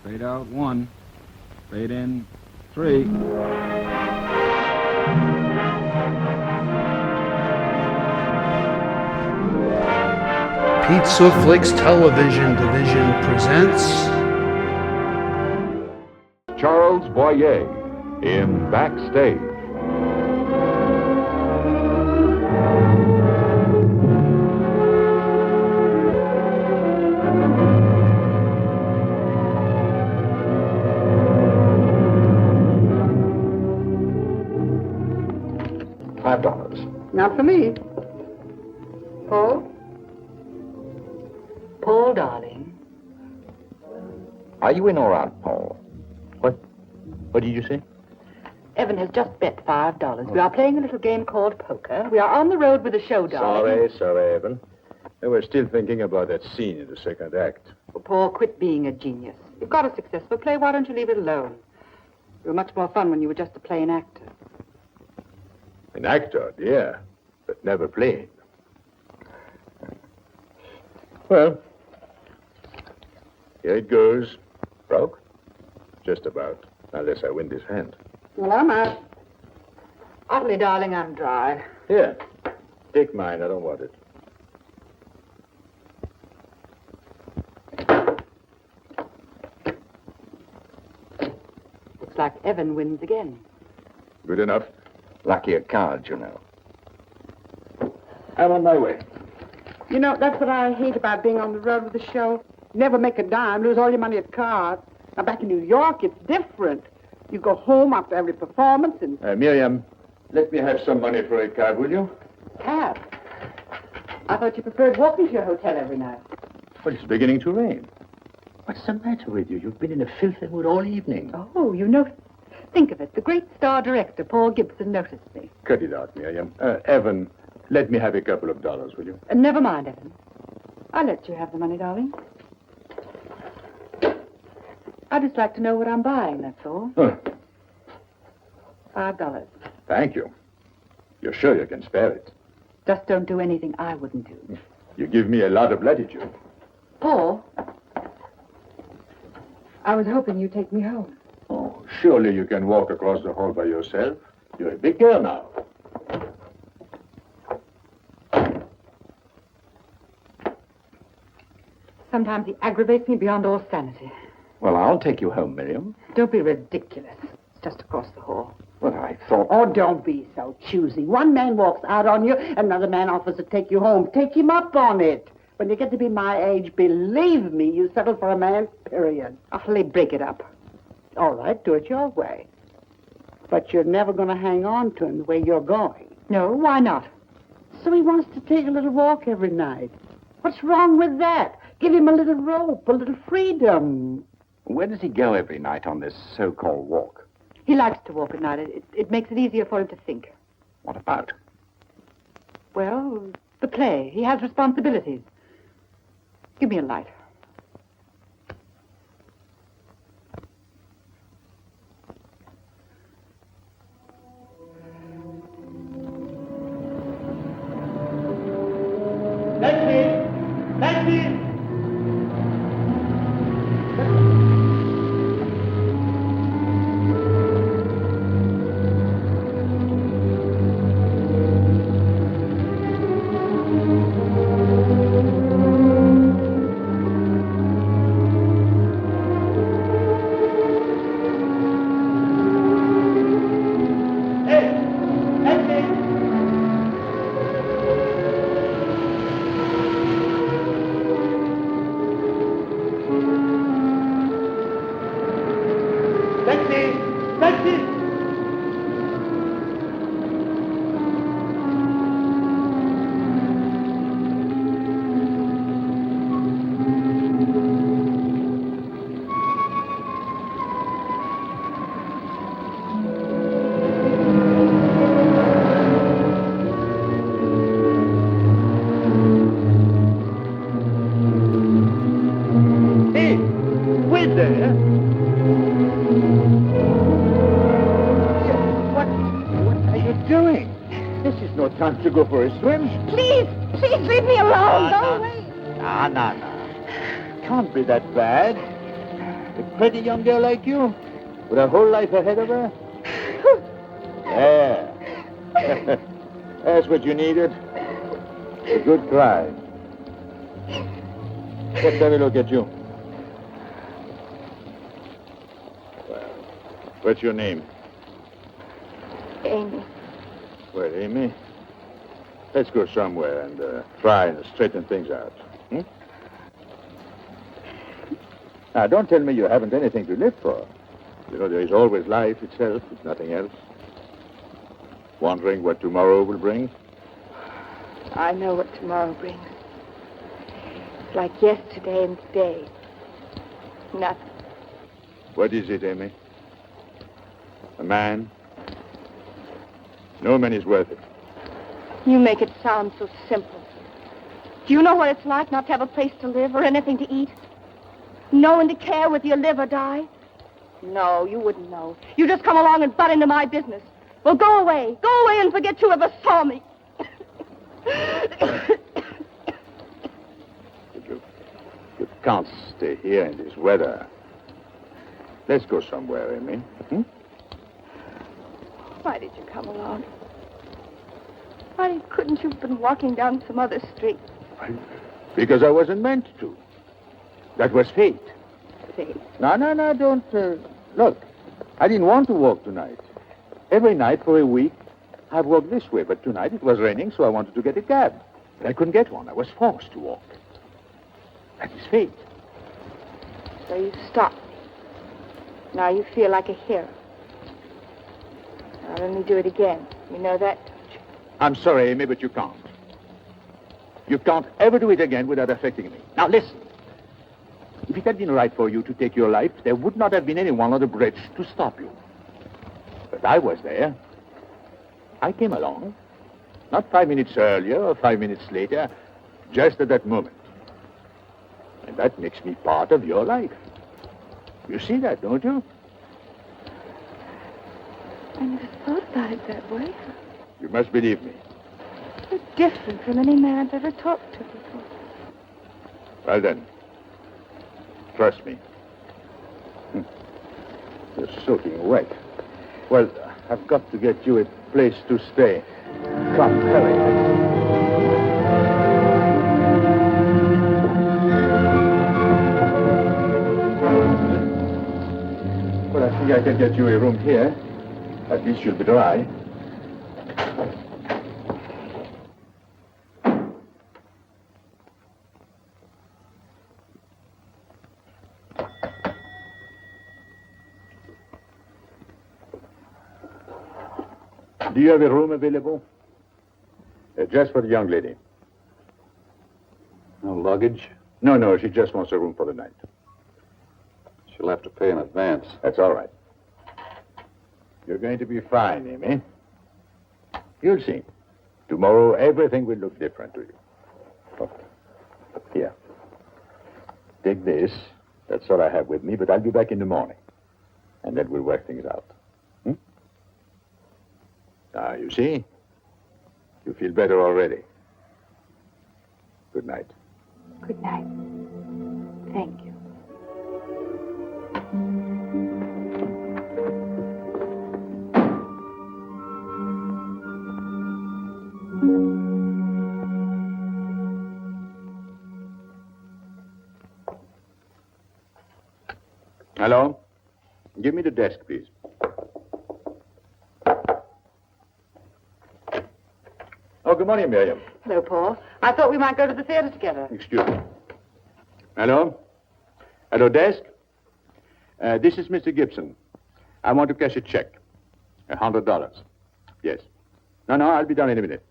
Fade out 1. Fade in 3. Pizza Flicks Television Division presents Charles Boyer in Backstage. $5. Not for me. Paul? Paul, darling. Are you in or out, Paul? What did you say? Evan has just bet $5. We are playing a little game called poker. We are on the road with the show, darling. Sorry, Evan. We're still thinking about that scene in the second act. Well, Paul, quit being a genius. You've got a successful play. Why don't you leave it alone? You were much more fun when you were just a plain actor. An actor, yeah, but never playing. Well, here it goes. Broke? Just about, unless I win this hand. Well, I'm out. Utterly, darling, I'm dry. Here, take mine. I don't want it. Looks like Evan wins again. Good enough. Lucky at cards, you know. I'm on my way. You know, that's what I hate about being on the road with the show. You never make a dime, lose all your money at cards. Now, back in New York, it's different. You go home after every performance and... Miriam, let me have some money for a cab, will you? Cab? I thought you preferred walking to your hotel every night. Well, it's beginning to rain. What's the matter with you? You've been in a filthy mood all evening. Oh, you know... Think of it. The great star director, Paul Gibson, noticed me. Cut it out, Miriam. Evan, let me have a couple of dollars, will you? Never mind, Evan. I'll let you have the money, darling. I'd just like to know what I'm buying, that's all. Huh. $5. Thank you. You're sure you can spare it? Just don't do anything I wouldn't do. You give me a lot of latitude. Paul, I was hoping you'd take me home. Oh, surely you can walk across the hall by yourself. You're a big girl now. Sometimes he aggravates me beyond all sanity. Well, I'll take you home, Miriam. Don't be ridiculous. It's just across the hall. Well, I thought... Oh, don't be so choosy. One man walks out on you, another man offers to take you home. Take him up on it. When you get to be my age, believe me, you settle for a man, period. Utterly break it up. All right, do it your way. But you're never going to hang on to him the way you're going. No, why not? So he wants to take a little walk every night. What's wrong with that? Give him a little rope, a little freedom. Where does he go every night on this so-called walk? He likes to walk at night. It makes it easier for him to think. What about? Well, the play. He has responsibilities. Give me a light. Time to go for a swim? Please leave me alone. Go away. No. Can't be that bad. pretty young girl like you, with a whole life ahead of her? Yeah. That's what you needed. A good cry. Let's have a look at you. Well, what's your name? Amy. Well, Amy, let's go somewhere and try and straighten things out. Hmm? Now, don't tell me you haven't anything to live for. You know, there is always life itself, if nothing else. Wondering what tomorrow will bring? I know what tomorrow brings. It's like yesterday and today. Nothing. What is it, Amy? A man? No man is worth it. You make it sound so simple. Do you know what it's like not to have a place to live or anything to eat? No one to care whether you live or die? No, you wouldn't know. You just come along and butt into my business. Well, go away. Go away and forget you ever saw me. You can't stay here in this weather. Let's go somewhere, Amy. Hmm? Why did you come along? Why couldn't you have been walking down some other street? Because I wasn't meant to. That was fate. Fate? No, don't. Look, I didn't want to walk tonight. Every night for a week, I've walked this way, but tonight it was raining, so I wanted to get a cab. But I couldn't get one. I was forced to walk. That is fate. So you stopped me. Now you feel like a hero. Now let me do it again. You know that, don't you? I'm sorry, Amy, but you can't. You can't ever do it again without affecting me. Now, listen. If it had been right for you to take your life, there would not have been anyone on the bridge to stop you. But I was there. I came along. Not 5 minutes earlier or 5 minutes later, just at that moment. And that makes me part of your life. You see that, don't you? I never thought about it that way. You must believe me. You're different from any man I've ever talked to before. Well then, trust me. You're soaking wet. Well, I've got to get you a place to stay. Come, hurry. Well, I think I can get you a room here. At least you'll be dry. Do you have a room available? Just for the young lady. No luggage? No, she just wants a room for the night. She'll have to pay in advance. That's all right. You're going to be fine, Amy. You'll see. Tomorrow, everything will look different to you. Oh. Here. Take this. That's what I have with me, but I'll be back in the morning. And then we'll work things out. Now, you see? You feel better already. Good night. Good night. Thank you. Hello? Give me the desk, please. Oh, good morning, Miriam. Hello, Paul. I thought we might go to the theater together. Excuse me. Hello? Hello, desk? This is Mr. Gibson. I want to cash a check. $100. Yes. No, I'll be done in a minute.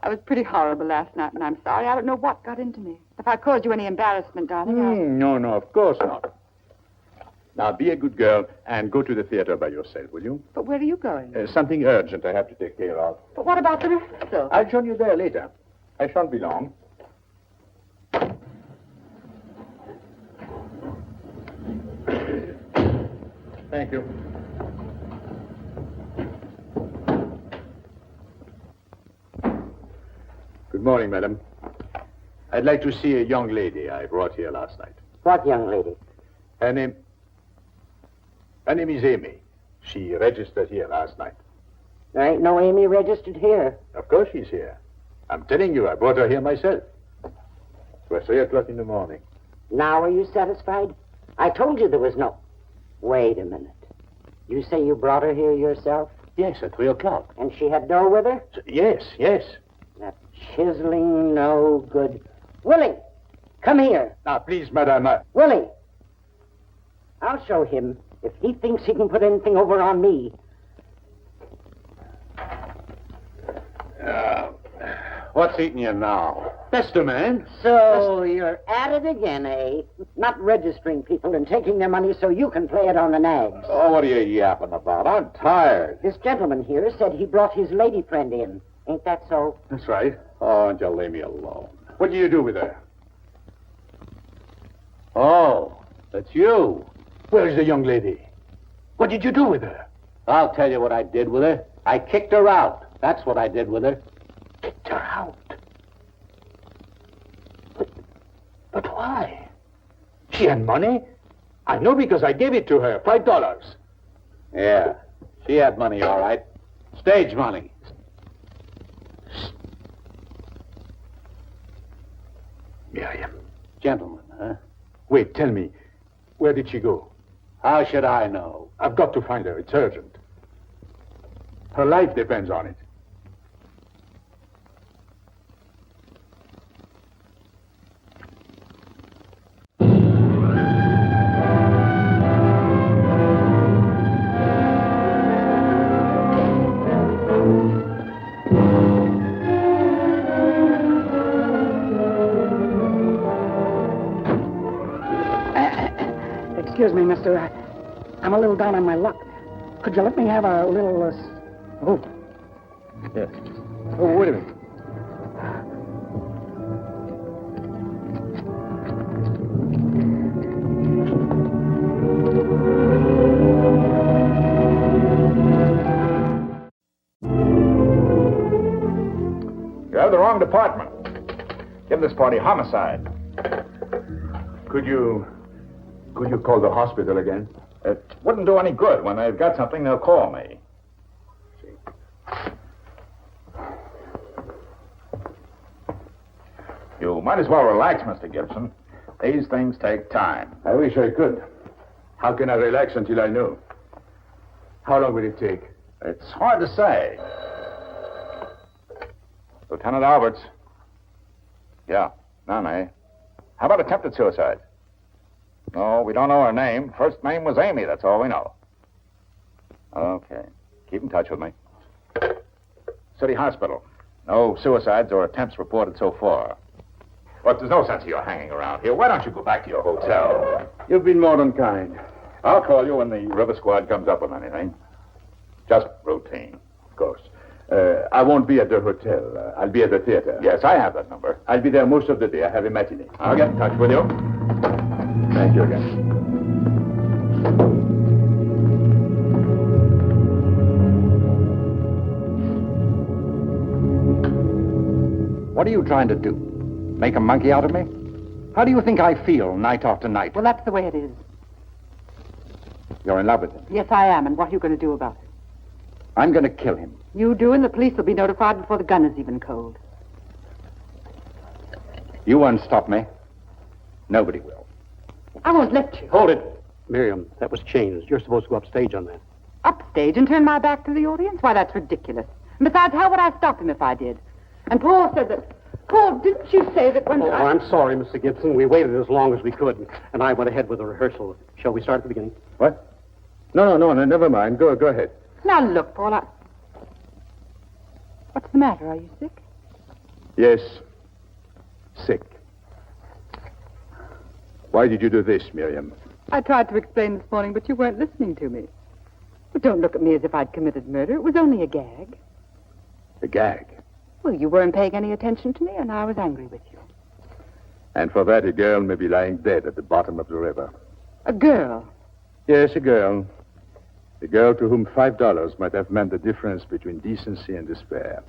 I was pretty horrible last night, and I'm sorry. I don't know what got into me. If I caused you any embarrassment, darling, No, of course not. Now, be a good girl and go to the theater by yourself, will you? But where are you going? Something urgent I have to take care of. But what about the rehearsal? I'll join you there later. I shan't be long. Thank you. Good morning, madam. I'd like to see a young lady I brought here last night. What young lady? Her name... My name is Amy. She registered here last night. There ain't no Amy registered here. Of course she's here. I'm telling you, I brought her here myself. It was 3 o'clock in the morning. Now are you satisfied? I told you there was no... Wait a minute. You say you brought her here yourself? Yes, at 3 o'clock. And she had dough with her? Yes. That chiseling, no good... Willie, come here. Now, please, madame. Willie, I'll show him. If he thinks he can put anything over on me... What's eating you now? Bester man. So you're at it again, eh? Not registering people and taking their money so you can play it on the nags. Oh, what are you yapping about? I'm tired. This gentleman here said he brought his lady friend in. Ain't that so? That's right. Oh, and you leave me alone. What do you do with her? Oh, that's you. Where is the young lady? What did you do with her? I'll tell you what I did with her. I kicked her out. That's what I did with her. Kicked her out. But why? She had money? I know because I gave it to her, $5. Yeah, she had money, all right. Stage money. Miriam. Gentlemen, huh? Wait, tell me, where did she go? How should I know? I've got to find her. It's urgent. Her life depends on it. Excuse me, mister. I'm a little down on my luck. Could you let me have a little... Oh. Yes. Oh, wait a minute. You have the wrong department. Give this party homicide. Could you call the hospital again? It wouldn't do any good. When they've got something, they'll call me. You might as well relax, Mr. Gibson. These things take time. I wish I could. How can I relax until I know? How long will it take? It's hard to say. Lieutenant Alberts. Yeah, none, eh? How about attempted suicide? No, we don't know her name. First name was Amy, that's all we know. Okay. Keep in touch with me. City Hospital. No suicides or attempts reported so far. But there's no sense of your hanging around here. Why don't you go back to your hotel? You've been more than kind. I'll call you when the river squad comes up with anything. Just routine. Of course. I won't be at the hotel. I'll be at the theater. Yes, I have that number. I'll be there most of the day. I have a matinee. I'll get in touch with you. Thank you again. What are you trying to do? Make a monkey out of me? How do you think I feel night after night? Well, that's the way it is. You're in love with him. Yes, I am. And what are you going to do about it? I'm going to kill him. You do, and the police will be notified before the gun is even cold. You won't stop me. Nobody will. I won't let you. Hold it. Miriam, that was changed. You're supposed to go upstage on that. Upstage and turn my back to the audience? Why, that's ridiculous. And besides, how would I stop him if I did? And Paul said that... Paul, didn't you say that when... Oh, I'm sorry, Mr. Gibson. We waited as long as we could, and I went ahead with the rehearsal. Shall we start at the beginning? What? No, never mind. Go ahead. Now, look, Paul, What's the matter? Are you sick? Yes. Sick. Why did you do this, Miriam? I tried to explain this morning, but you weren't listening to me. But don't look at me as if I'd committed murder. It was only a gag. A gag? Well, you weren't paying any attention to me, and I was angry with you. And for that, a girl may be lying dead at the bottom of the river. A girl? Yes, a girl. A girl to whom $5 might have meant the difference between decency and despair.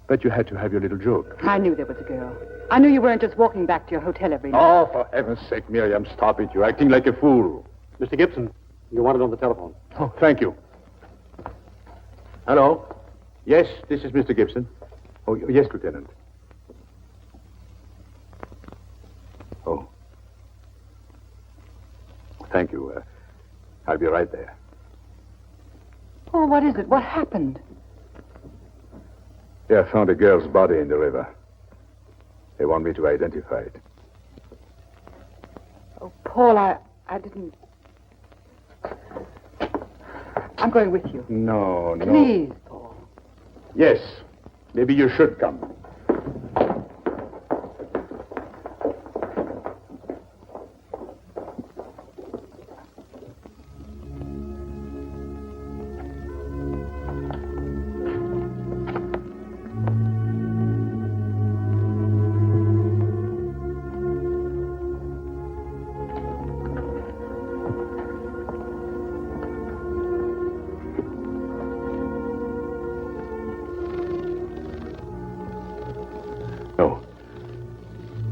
But you had to have your little joke. I knew there was a girl. I knew you weren't just walking back to your hotel every night. Oh, for heaven's sake, Miriam, stop it. You're acting like a fool. Mr. Gibson, You want it on the telephone. Oh, thank you. Hello? Yes, this is Mr. Gibson. Oh, yes, Lieutenant. Oh. Thank you. I'll be right there. Oh, what is it? What happened? Yeah, I found a girl's body in the river. They want me to identify it. Oh, Paul, I didn't... I'm going with you. No. Please, Paul. Yes, maybe you should come.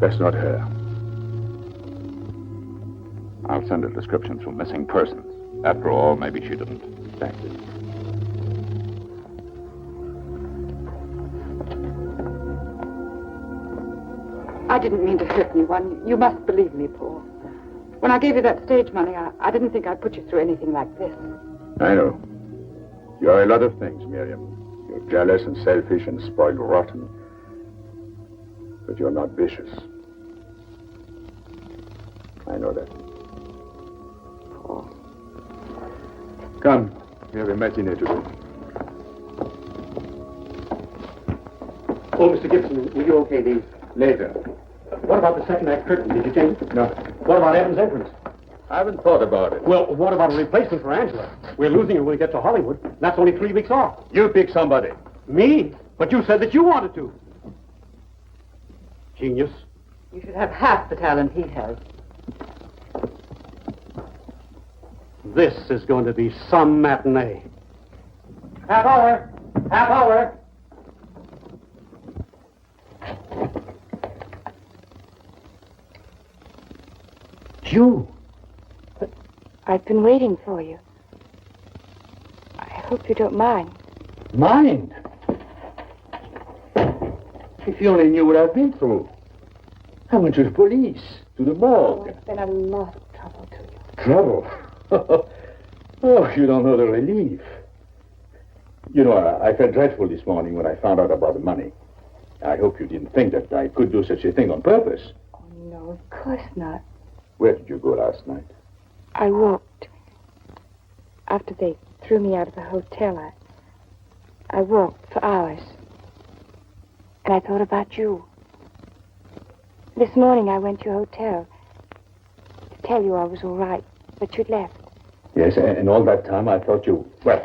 That's not her. I'll send a description through missing persons. After all, maybe she didn't. Thank you. I didn't mean to hurt anyone. You must believe me, Paul. When I gave you that stage money, I didn't think I'd put you through anything like this. I know. You're a lot of things, Miriam. You're jealous and selfish and spoiled rotten. But you're not vicious. I know that. Paul. Come. We have a matinee to do. Oh, Mr. Gibson, will you okay these? Later. What about the second act curtain? Did you change it? No. What about Evan's entrance? I haven't thought about it. Well, what about a replacement for Angela? We're losing her when we get to Hollywood. That's only 3 weeks off. You pick somebody. Me? But you said that you wanted to. Genius. You should have half the talent he has. This is going to be some matinee. Half hour. Half hour. You? I've been waiting for you. I hope you don't mind. Mind? If you only knew what I've been through. I went to the police, to the Oh, morgue. it's been a lot of trouble to you. Trouble? Oh, you don't know the relief. You know, I felt dreadful this morning when I found out about the money. I hope you didn't think that I could do such a thing on purpose. Oh, no, of course not. Where did you go last night? I walked. After they threw me out of the hotel, I walked for hours. And I thought about you. This morning I went to your hotel to tell you I was all right, but you'd left. Yes, and all that time I thought you... Well,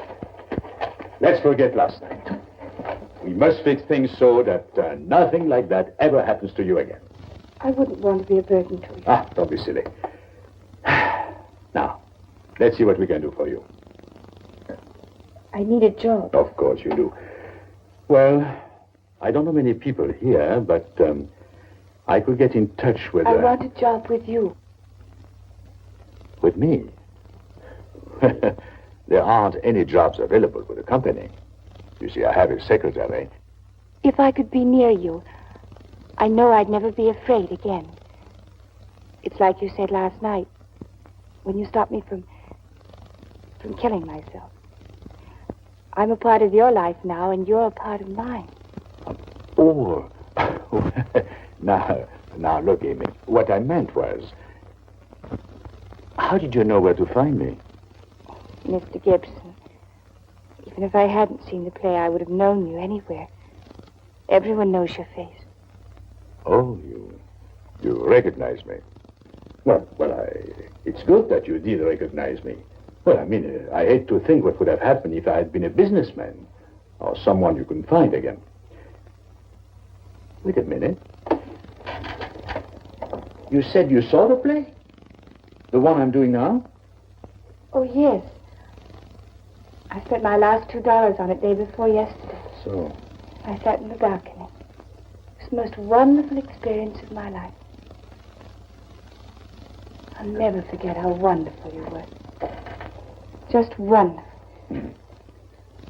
let's forget last night. We must fix things so that nothing like that ever happens to you again. I wouldn't want to be a burden to you. Ah, don't be silly. Now, let's see what we can do for you. I need a job. Of course you do. Well, I don't know many people here, but I could get in touch with... I want a job with you. With me? There aren't any jobs available with the company. You see, I have a secretary. If I could be near you, I know I'd never be afraid again. It's like you said last night, when you stopped me from killing myself. I'm a part of your life now, and you're a part of mine. Oh, now, look, Amy. What I meant was, how did you know where to find me? Mr. Gibson, even if I hadn't seen the play, I would have known you anywhere. Everyone knows your face. Oh, you recognize me. Well, it's good that you did recognize me. Well, I mean, I hate to think what would have happened if I had been a businessman or someone you couldn't find again. Wait a minute. You said you saw the play? The one I'm doing now? Oh, yes. I spent my last $2 on it day before yesterday. So? I sat in the balcony. It was the most wonderful experience of my life. I'll never forget how wonderful you were. just wonderful.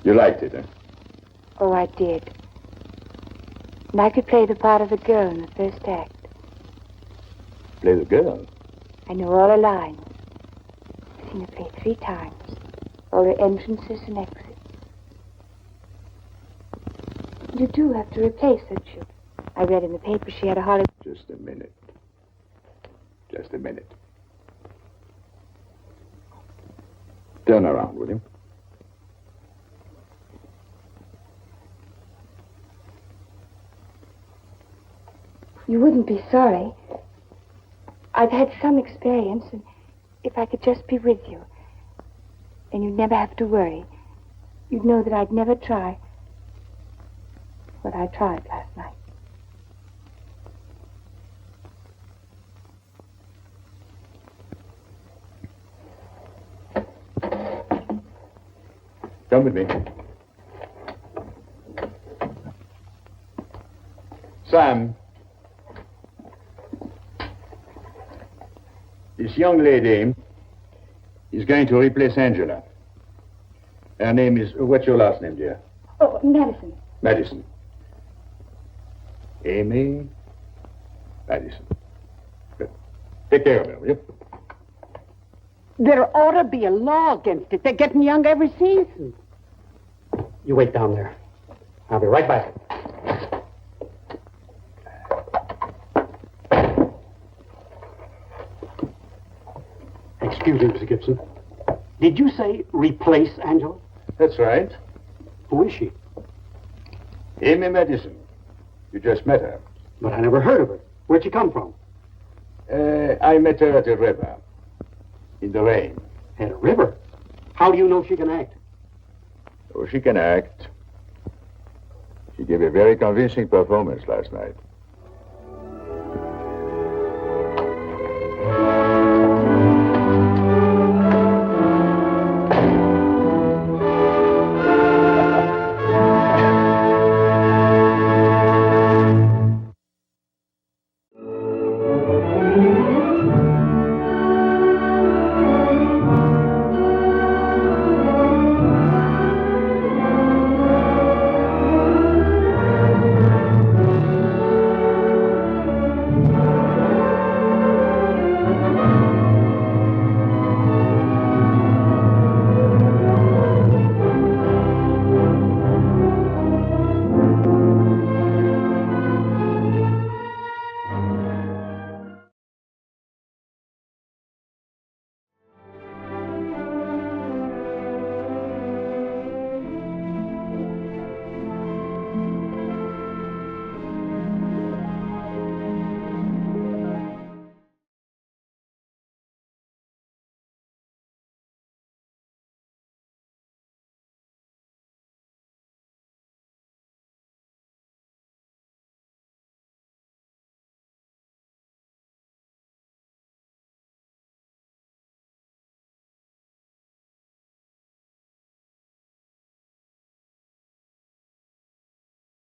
You liked it, huh? Oh, I did. And I could play the part of the girl in the first act. Play the girl. I know all her lines. I've seen her play 3 times. All her entrances and exits. You do have to replace her, too. I read in the paper she had a holiday. Just a minute. Just a minute. Turn around, will you? You wouldn't be sorry. I've had some experience, and if I could just be with you, and you'd never have to worry, you'd know that I'd never try what I tried last night. Come with me. Sam. This young lady is going to replace Angela. Her name is... What's your last name, dear? Oh, Madison. Madison. Amy Madison. Good. Take care of her, will you? There ought to be a law against it. They're getting young every season. You wait down there. I'll be right back. Excuse me, Mr. Gibson. Did you say replace Angela? That's right. Who is she? Amy Madison. You just met her. But I never heard of her. Where'd she come from? I met her at the river. In the rain. At a river? How do you know she can act? Oh, she can act. She gave a very convincing performance last night.